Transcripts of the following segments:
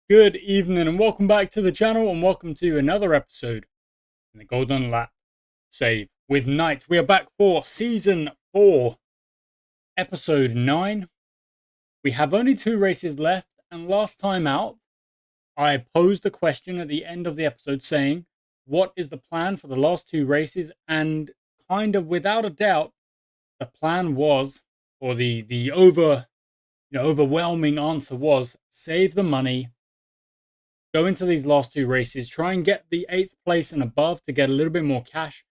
Good evening and welcome back to the channel and welcome to another episode in the Golden Lap Save with Knight. We are back for Season 4, Episode 9. We have only 2 races left, and last time out, I posed a question at the end of the episode saying, what is the plan for the last 2 races? And kind of without a doubt, the plan was, or the overwhelming answer was, save the money, go into these last 2 races, try and get the 8th place and above to get a little bit more cash,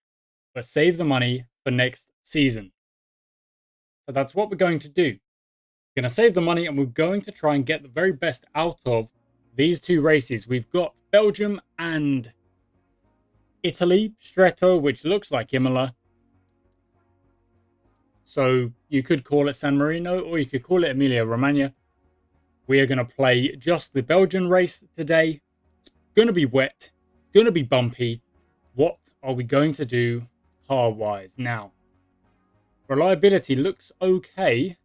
but save the money for next season. So that's what we're going to do. We're going to save the money and we're going to try and get the very best out of these 2 races. We've got Belgium and Italy, Stretto, which looks like Imola. So you could call it San Marino or you could call it Emilia Romagna. We are going to play just the Belgian race today. It's going to be wet. It's going to be bumpy. What are we going to do car-wise? Now, reliability looks okay.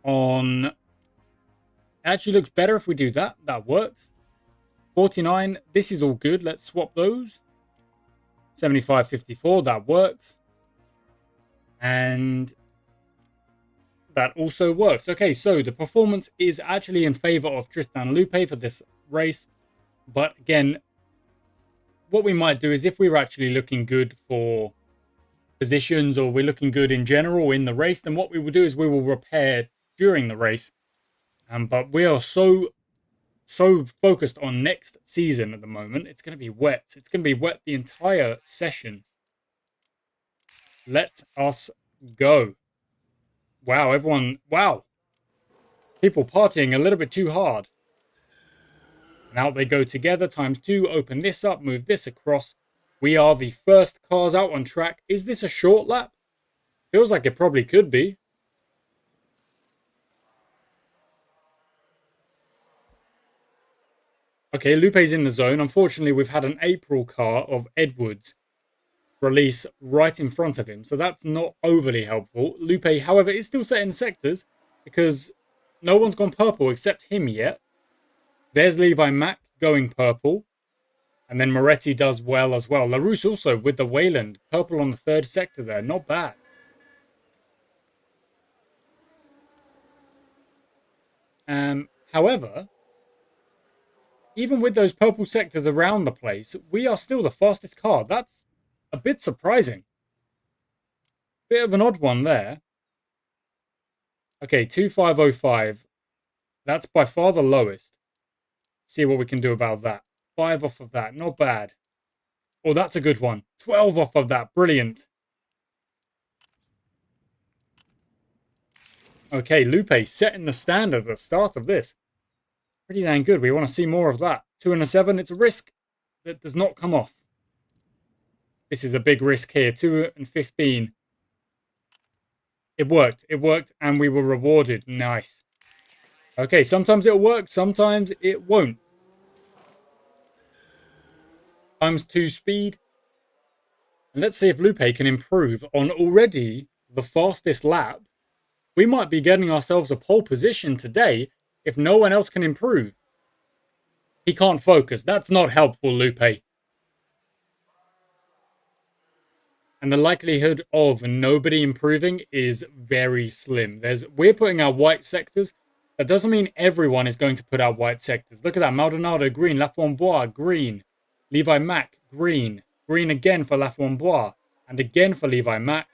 It actually looks better if we do that. That works. 49. This is all good. Let's swap those. 75, 54. That works. And that also works. Okay, so the performance is actually in favor of Tristan Lupe for this race. But again, what we might do is if we were actually looking good for positions or we're looking good in general in the race, then what we will do is we will repair during the race. But we are so focused on next season at the moment. It's going to be wet. It's going to be wet the entire session. Let us go. Wow, everyone. Wow. People partying a little bit too hard. And out they go together. ×2. Open this up. Move this across. We are the first cars out on track. Is this a short lap? Feels like it probably could be. Okay, Lupe's in the zone. Unfortunately, we've had an April car of Edwards release right in front of him. So that's not overly helpful. Lupe, however, is still setting sectors because no one's gone purple except him yet. There's Levi Mack going purple. And then Moretti does well as well. LaRousse also with the Wayland. Purple on the 3rd sector there. Not bad. However, even with those purple sectors around the place, we are still the fastest car. That's a bit surprising. Bit of an odd one there. Okay, 2505. That's by far the lowest. See what we can do about that. 5 off of that. Not bad. Oh, that's a good one. 12 off of that. Brilliant. Okay, Lupe setting the standard at the start of this. Pretty dang good. We want to see more of that. 2 and a 7. It's a risk that does not come off. This is a big risk here. 2 and 15. It worked. It worked and we were rewarded. Nice. Okay, sometimes it'll work. Sometimes it won't. ×2 speed. And let's see if Lupe can improve on already the fastest lap. We might be getting ourselves a pole position today if no one else can improve. He can't focus. That's not helpful, Lupe. And the likelihood of nobody improving is very slim. We're putting our white sectors. That doesn't mean everyone is going to put out white sectors. Look at that. Maldonado, green. Laframboise, green. Levi Mack, green. Green again for Laframboise. And again for Levi Mack.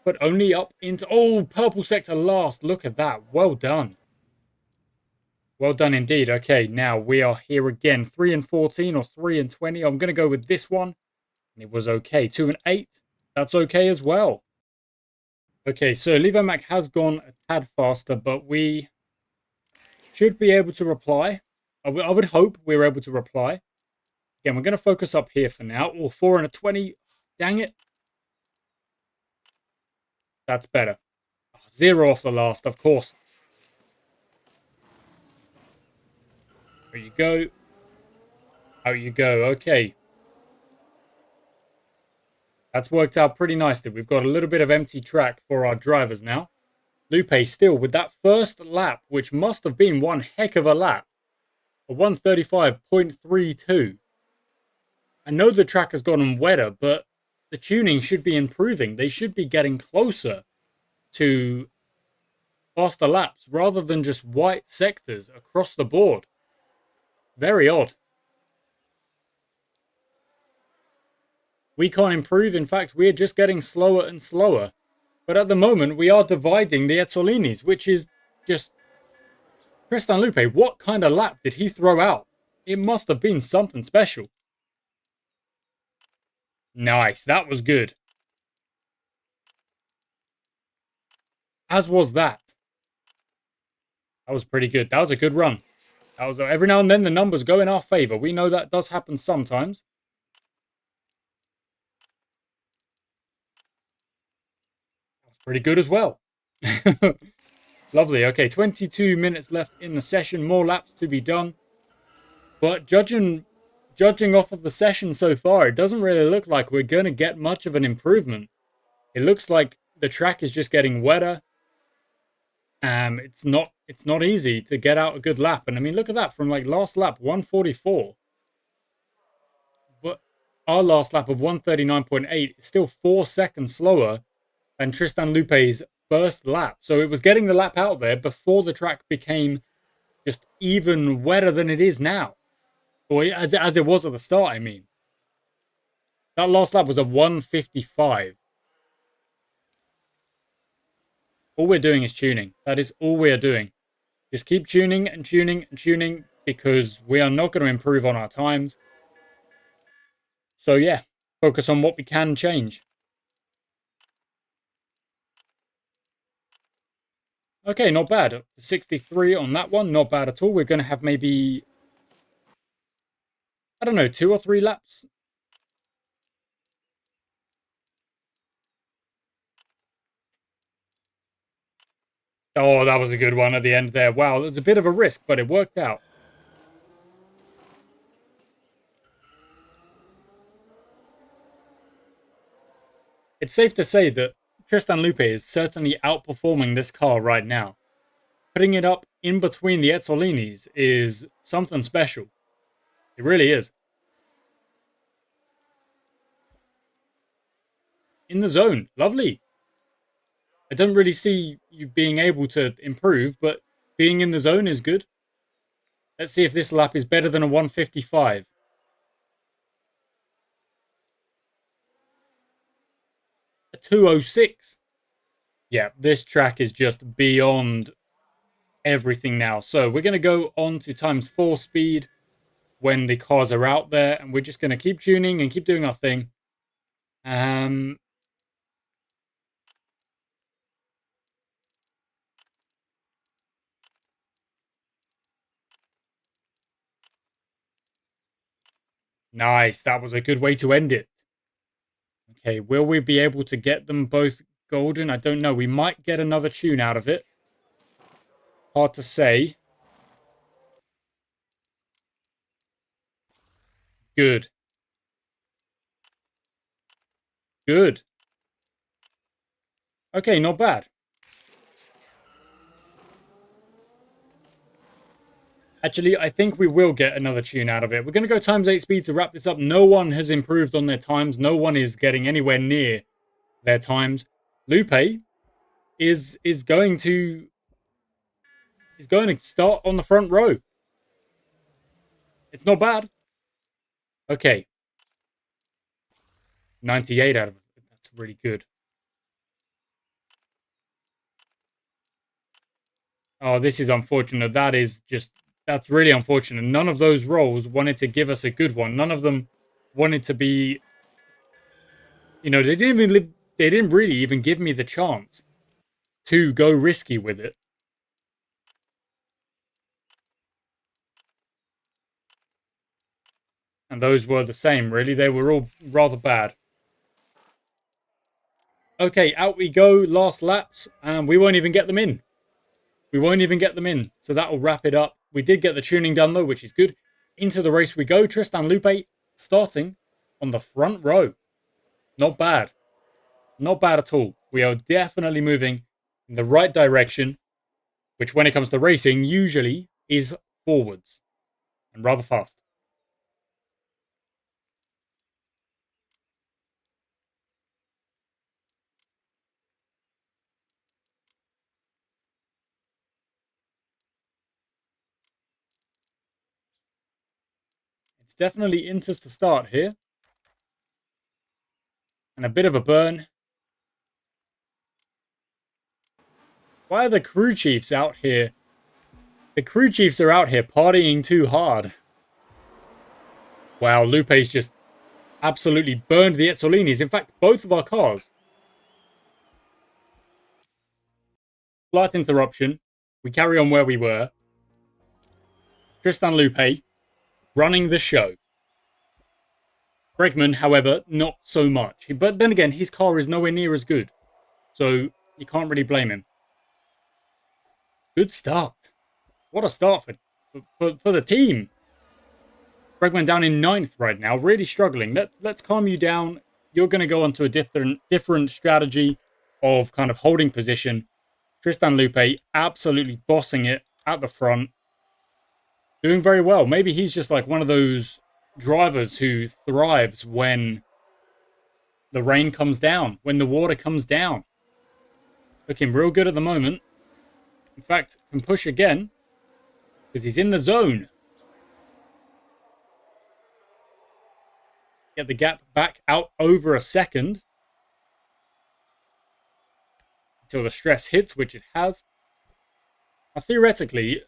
But only up into... Oh, purple sector last. Look at that. Well done. Well done indeed. Okay, now we are here again. 3 and 14 or 3 and 20. I'm going to go with this one. And it was okay. 2 and 8. That's okay as well. Okay, so Levi Mack has gone a tad faster, but we should be able to reply. I would hope we're able to reply. Again, we're going to focus up here for now. Or 4 and a 20. Dang it. That's better. 0 off the last, of course. There you go. Out you go. Okay. That's worked out pretty nicely. We've got a little bit of empty track for our drivers now. Lupe still with that first lap, which must have been one heck of a lap, a 135.32. I know the track has gotten wetter, but the tuning should be improving. They should be getting closer to faster laps rather than just white sectors across the board. Very odd. We can't improve. In fact, we're just getting slower and slower. But at the moment, we are dividing the Ezzolinis, which is just... Tristan Lupe, what kind of lap did he throw out? It must have been something special. Nice, that was good. As was that. That was pretty good. That was a good run. That was every now and then the numbers go in our favor. We know that does happen sometimes. That was pretty good as well. Lovely. Okay, 22 minutes left in the session. More laps to be done. But judging off of the session so far, it doesn't really look like we're going to get much of an improvement. It looks like the track is just getting wetter. It's not easy to get out a good lap. And I mean, look at that, from like last lap 144. But our last lap of 139.8 is still 4 seconds slower than Tristan Lupe's first lap. So it was getting the lap out there before the track became just even wetter than it is now. Or as it was at the start, I mean. That last lap was a 155. All we're doing is tuning. That is all we are doing. Just keep tuning and tuning and tuning, because we are not going to improve on our times. So yeah, focus on what we can change. Okay, not bad. 63 on that one, not bad at all. We're going to have maybe, I don't know, 2 or 3 laps. Oh, that was a good one at the end there. Wow, it was a bit of a risk, but it worked out. It's safe to say that Tristan Lupe is certainly outperforming this car right now. Putting it up in between the Ezzolinis is something special. It really is. In the zone. Lovely. I don't really see you being able to improve, but being in the zone is good. Let's see if this lap is better than a 155. A 206. Yeah, this track is just beyond everything now. So we're going to go on to ×4 speed when the cars are out there, and we're just going to keep tuning and keep doing our thing. Nice. That was a good way to end it. Okay, will we be able to get them both golden? I don't know. We might get another tune out of it. Hard to say. Good. Good. Okay, not bad. Actually, I think we will get another tune out of it. We're going to go ×8 speed to wrap this up. No one has improved on their times. No one is getting anywhere near their times. Lupe is going to start on the front row. It's not bad. Okay. 98 out of it. That's really good. Oh, this is unfortunate. That's really unfortunate. None of those roles wanted to give us a good one. None of them wanted to be, they didn't really even give me the chance to go risky with it. And those were the same, really. They were all rather bad. Okay, out we go. Last laps. And we won't even get them in. We won't even get them in. So that'll wrap it up. We did get the tuning done, though, which is good. Into the race we go. Tristan Lupe starting on the front row. Not bad. Not bad at all. We are definitely moving in the right direction, which when it comes to racing usually is forwards and rather fast. It's definitely Inter's to start here. And a bit of a burn. Why are the crew chiefs out here? The crew chiefs are out here partying too hard. Wow, Lupe's just absolutely burned the Ezzolinis. In fact, both of our cars. Slight interruption. We carry on where we were. Tristan Lupe running the show. Bregman, however, not so much. But then again, his car is nowhere near as good. So you can't really blame him. Good start. What a start for the team. Bregman down in 9th right now, really struggling. Let's calm you down. You're going to go onto a different strategy of kind of holding position. Tristan Lupe absolutely bossing it at the front. Doing very well. Maybe he's just like one of those drivers who thrives when the rain comes down, when the water comes down. Looking real good at the moment. In fact, can push again because he's in the zone. Get the gap back out over a second until the stress hits, which it has. Now, theoretically,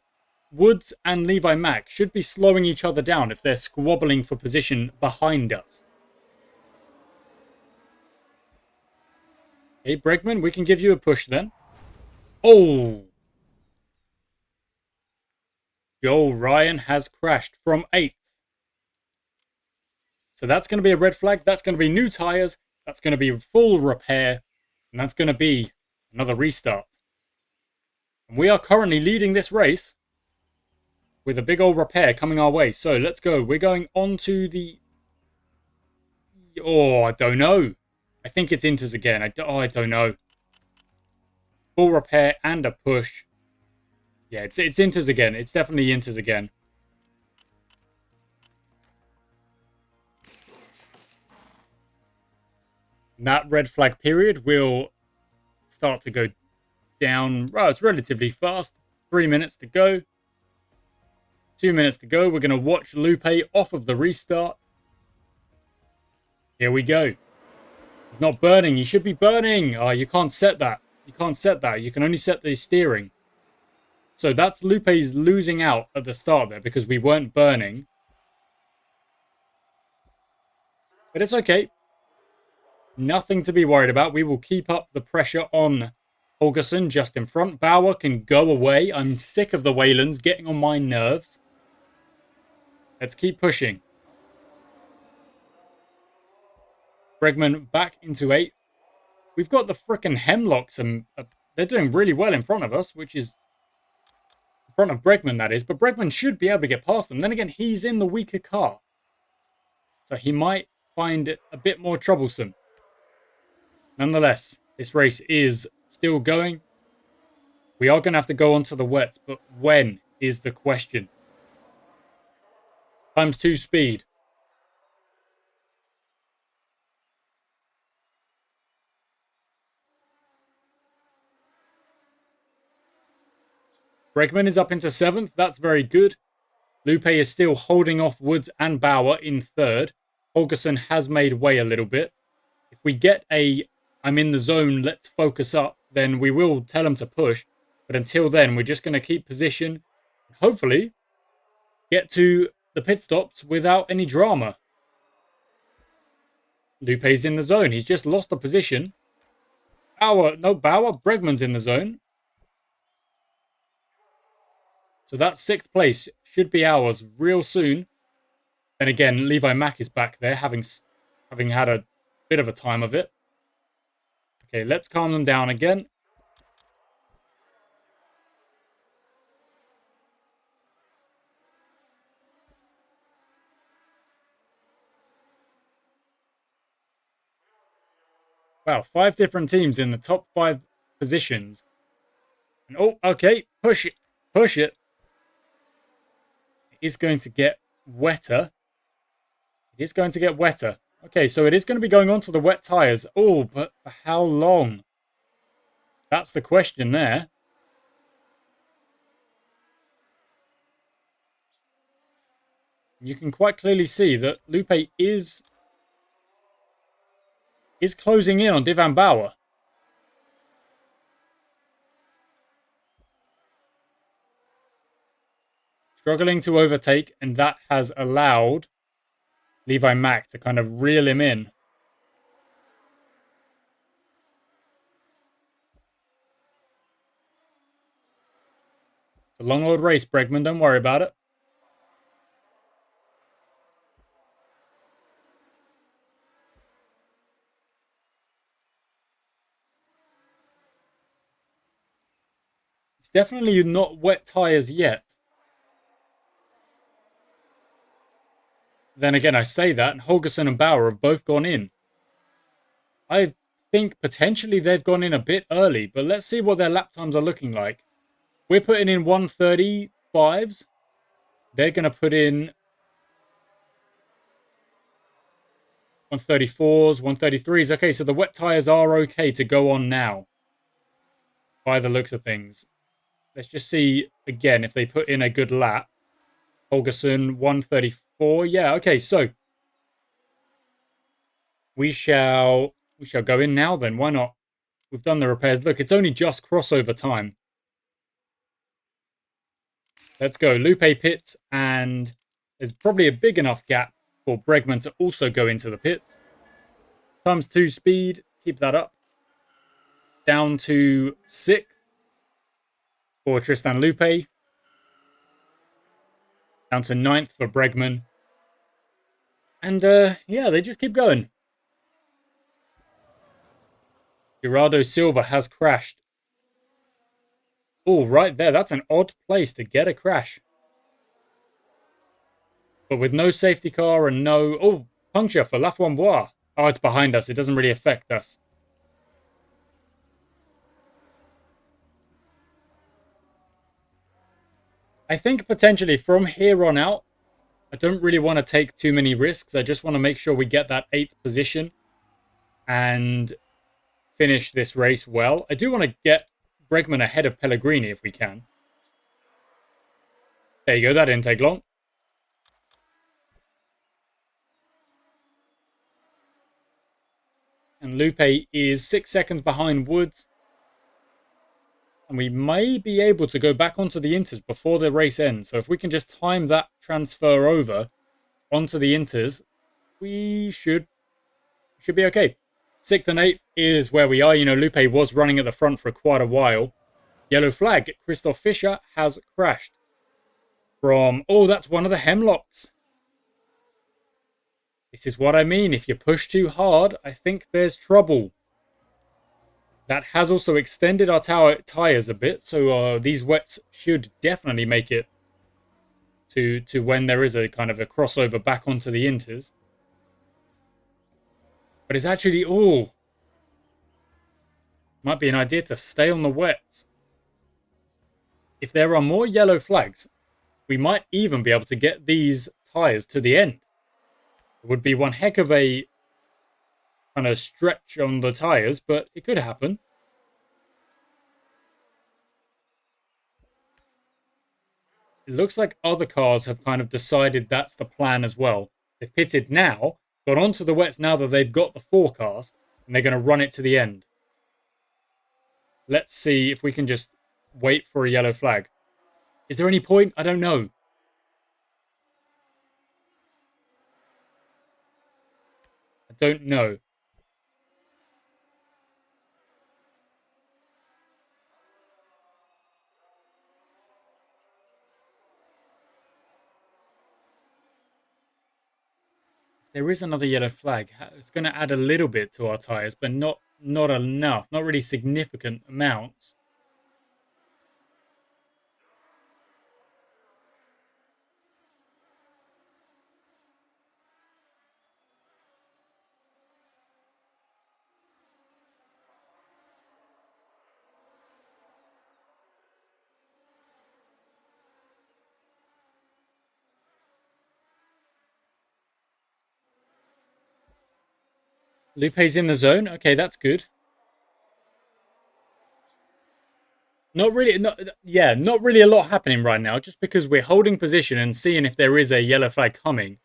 Woods and Levi Mack should be slowing each other down if they're squabbling for position behind us. Okay, Bregman, we can give you a push then. Oh! Joel Ryan has crashed from 8th. So that's going to be a red flag. That's going to be new tyres. That's going to be full repair. And that's going to be another restart. And we are currently leading this race with a big old repair coming our way. So let's go. We're going on to the... Oh, I don't know. I think it's Inters again. I don't know. Full repair and a push. Yeah, it's Inters again. It's definitely Inters again. And that red flag period will start to go down. Well, it's relatively fast. 3 minutes to go. 2 minutes to go. We're going to watch Lupe off of the restart. Here we go. He's not burning. He should be burning. Oh, you can't set that. You can't set that. You can only set the steering. So that's Lupe's losing out at the start there because we weren't burning. But it's okay. Nothing to be worried about. We will keep up the pressure on Holgerson just in front. Bauer can go away. I'm sick of the Waylands getting on my nerves. Let's keep pushing. Bregman back into 8th. We've got the frickin' Hemlocks and they're doing really well in front of us, which is in front of Bregman, that is. But Bregman should be able to get past them. Then again, he's in the weaker car. So he might find it a bit more troublesome. Nonetheless, this race is still going. We are going to have to go onto the wets, but when is the question? ×2 speed. Bregman is up into 7th. That's very good. Lupe is still holding off Woods and Bauer in 3rd. Holgerson has made way a little bit. If we get a I'm in the zone, let's focus up, then we will tell him to push. But until then, we're just going to keep position. Hopefully, get to the pit stops without any drama. Lupe's in the zone. He's just lost the position. Bauer. Bregman's in the zone. So that 6th place should be ours real soon. Then again, Levi Mack is back there, having had a bit of a time of it. Okay, let's calm them down again. Wow, 5 different teams in the top 5 positions Oh, okay. Push it. Push it. It is going to get wetter. It is going to get wetter. Okay, so it is going to be going on to the wet tyres. Oh, but for how long? That's the question there. You can quite clearly see that Lupe is closing in on Divan Bauer. Struggling to overtake, and that has allowed Levi Mack to kind of reel him in. It's a long old race, Bregman. Don't worry about it. It's definitely not wet tyres yet. Then again, I say that, and Holgerson and Bauer have both gone in. I think potentially they've gone in a bit early, but let's see what their lap times are looking like. We're putting in 1:35s. They're going to put in 1:34s, 1:33s. Okay, so the wet tyres are okay to go on now, by the looks of things. Let's just see again if they put in a good lap. Holgerson 1:34. Yeah, okay, so we shall go in now then. Why not? We've done the repairs. Look, it's only just crossover time. Let's go. Lupe pits, and there's probably a big enough gap for Bregman to also go into the pits. Times 2 speed. Keep that up. Down to 6th for Tristan Lupe. Down to 9th for Bregman. And yeah, they just keep going. Gerardo Silva has crashed. Oh, right there. That's an odd place to get a crash. But with no safety car and no... Oh, puncture for Laframboise. Oh, it's behind us. It doesn't really affect us. I think potentially from here on out, I don't really want to take too many risks. I just want to make sure we get that 8th position and finish this race well. I do want to get Bregman ahead of Pellegrini if we can. There you go. That didn't take long. And Lupe is 6 seconds behind Woods. And we may be able to go back onto the Inters before the race ends. So if we can just time that transfer over onto the Inters, we should be okay. 6th and 8th is where we are. You know, Lupe was running at the front for quite a while. Yellow flag. Christoph Fischer has crashed. From, oh, that's one of the Hemlocks. This is what I mean. If you push too hard, I think there's trouble. That has also extended our tires a bit, so these wets should definitely make it to when there is a kind of a crossover back onto the Inters. But it's actually, oh, might be an idea to stay on the wets. If there are more yellow flags, we might even be able to get these tires to the end. It would be one heck of a kind of stretch on the tires, but it could happen. It looks like other cars have kind of decided that's the plan as well. They've pitted now, got onto the wets now that they've got the forecast, and they're going to run it to the end. Let's see if we can just wait for a yellow flag. Is there any point? I don't know. I don't know. There is another yellow flag. It's going to add a little bit to our tyres, but not enough. Not really significant amounts. Lupe's in the zone. Okay, that's good. Not really, not really a lot happening right now, just because we're holding position and seeing if there is a yellow flag coming.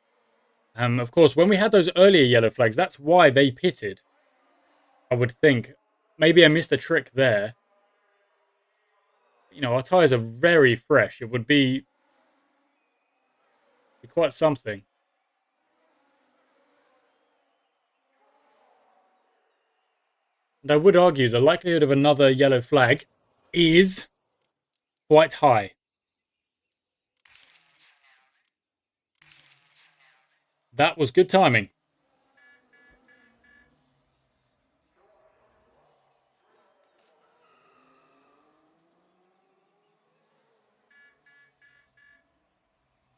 Of course, when we had those earlier yellow flags, that's why they pitted. I would think. Maybe I missed a trick there. You know, our tyres are very fresh. It would be quite something. And I would argue the likelihood of another yellow flag is quite high. That was good timing.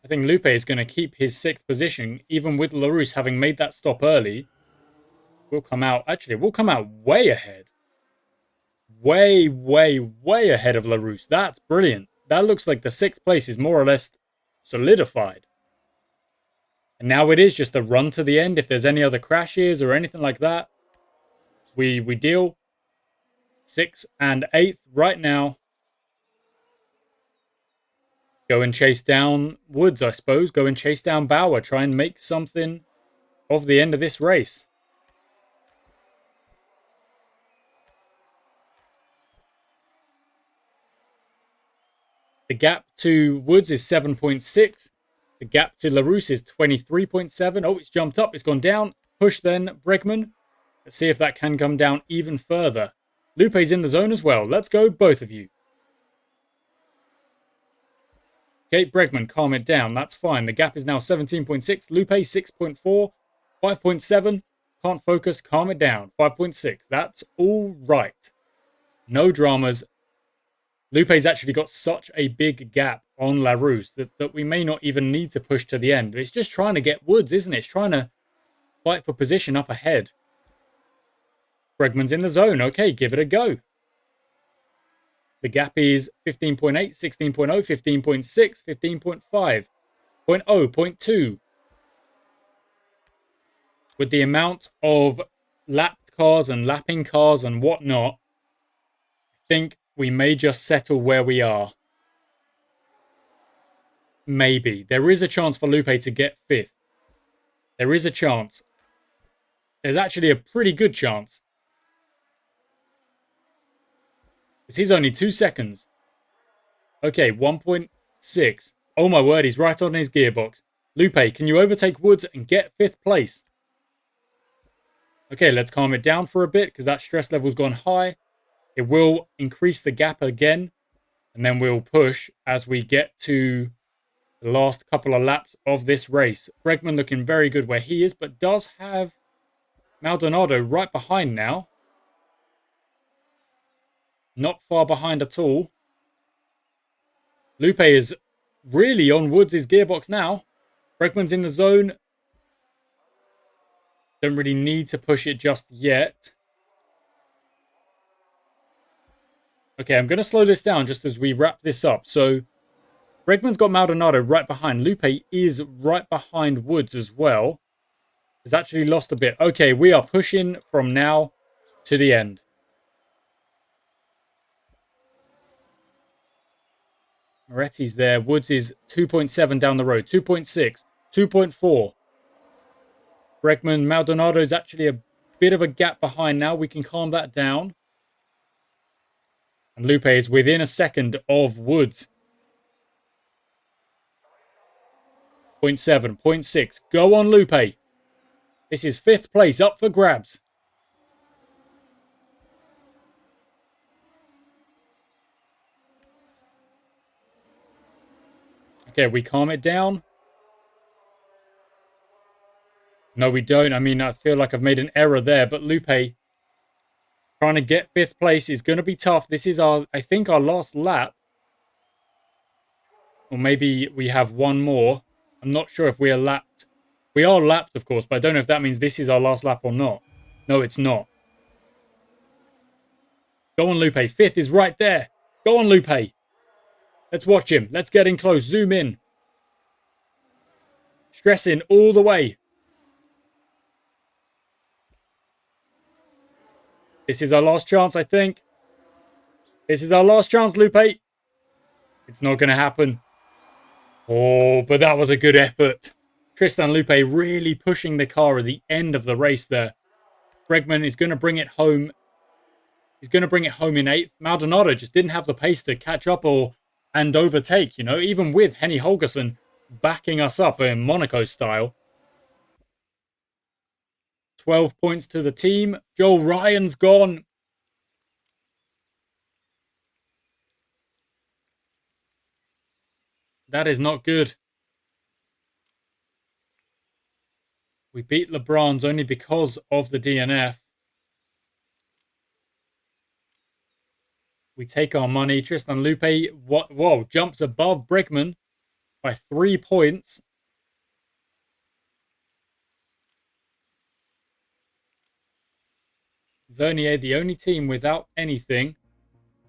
I think Lupe is going to keep his 6th position, even with Larousse having made that stop early. We'll come out, actually, we'll come out way ahead. Way, way, way ahead of Larousse. That's brilliant. That looks like the 6th place is more or less solidified. And now it is just a run to the end. If there's any other crashes or anything like that, we deal. 6th and 8th right now. Go and chase down Woods, I suppose. Go and chase down Bauer. Try and make something of the end of this race. The gap to Woods is 7.6. The gap to Larousse is 23.7. Oh, it's jumped up. It's gone down. Push then, Bregman. Let's see if that can come down even further. Lupe's in the zone as well. Let's go, both of you. Okay, Bregman, calm it down. That's fine. The gap is now 17.6. Lupe, 6.4. 5.7. Can't focus. Calm it down. 5.6. That's all right. No dramas. Lupe's actually got such a big gap on Larousse that we may not even need to push to the end. It's just trying to get Woods, isn't it? It's trying to fight for position up ahead. Bregman's in the zone. Okay, give it a go. The gap is 15.8, 16.0, 15.6, 15.5, 0.0, 0.2. With the amount of lapped cars and lapping cars and whatnot, I think we may just settle where we are. Maybe. There is a chance for Lupe to get 5th. There is a chance. There's actually a pretty good chance. This is only 2 seconds. Okay, 1.6. Oh my word, he's right on his gearbox. Lupe, can you overtake Woods and get 5th place? Okay, let's calm it down for a bit because that stress level's gone high. It will increase the gap again. And then we'll push as we get to the last couple of laps of this race. Bregman looking very good where he is, but does have Maldonado right behind now. Not far behind at all. Lupe is really on Woods' gearbox now. Bregman's in the zone. Don't really need to push it just yet. Okay, I'm going to slow this down just as we wrap this up. So, Bregman's got Maldonado right behind. Lupe is right behind Woods as well. Has actually lost a bit. Okay, we are pushing from now to the end. Moretti's there. Woods is 2.7 down the road. 2.6. 2.4. Bregman, Maldonado's actually a bit of a gap behind now. We can calm that down. And Lupe is within a second of Woods. 0.7, 0.6. Go on, Lupe. This is 5th place up for grabs. Okay, we calm it down. No, we don't. I mean, I feel like I've made an error there, but Lupe trying to get 5th place is going to be tough. This is I think our last lap. Or maybe we have one more. I'm not sure if we are lapped. We are lapped, of course, but I don't know if that means this is our last lap or not. No, it's not. Go on, Lupe. 5th is right there. Go on, Lupe. Let's watch him. Let's get in close. Zoom in. Stress in all the way. This is our last chance, I think. This is our last chance, Lupe. It's not going to happen. Oh, but that was a good effort. Tristan Lupe really pushing the car at the end of the race there. Bregman is going to bring it home. He's going to bring it home in 8th. Maldonado just didn't have the pace to catch up and overtake, you know, even with Henny Holgersson backing us up in Monaco style. 12 points to the team. Joel Ryan's gone. That is not good. We beat LeBron's only because of the DNF. We take our money. Tristan Lupe, whoa, jumps above Bregman by 3 points. Vernier, the only team without anything.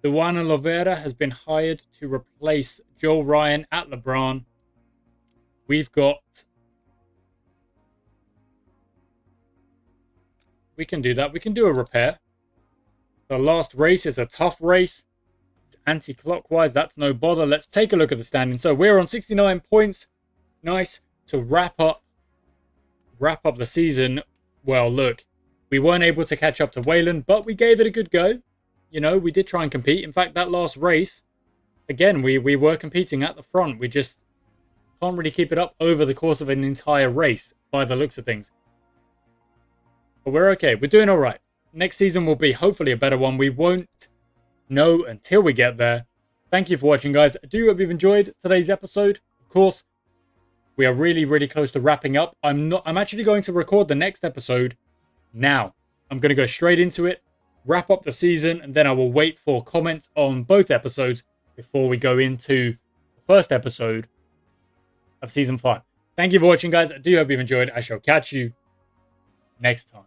Duan Oliveira has been hired to replace Joel Ryan at LeBron. We've got... We can do that. We can do a repair. The last race is a tough race. It's anti-clockwise. That's no bother. Let's take a look at the standings. So we're on 69 points. Nice to wrap up the season. Well, look, we weren't able to catch up to Wayland, but we gave it a good go. You know, we did try and compete. In fact, that last race, again, we were competing at the front. We just can't really keep it up over the course of an entire race by the looks of things. But we're okay. We're doing all right. Next season will be hopefully a better one. We won't know until we get there. Thank you for watching, guys. I do hope you've enjoyed today's episode. Of course, we are really, really close to wrapping up. I'm actually going to record the next episode now. I'm going to go straight into it, wrap up the season, and then I will wait for comments on both episodes before we go into the first episode of Season 5. Thank you for watching, guys. I do hope you've enjoyed. I shall catch you next time.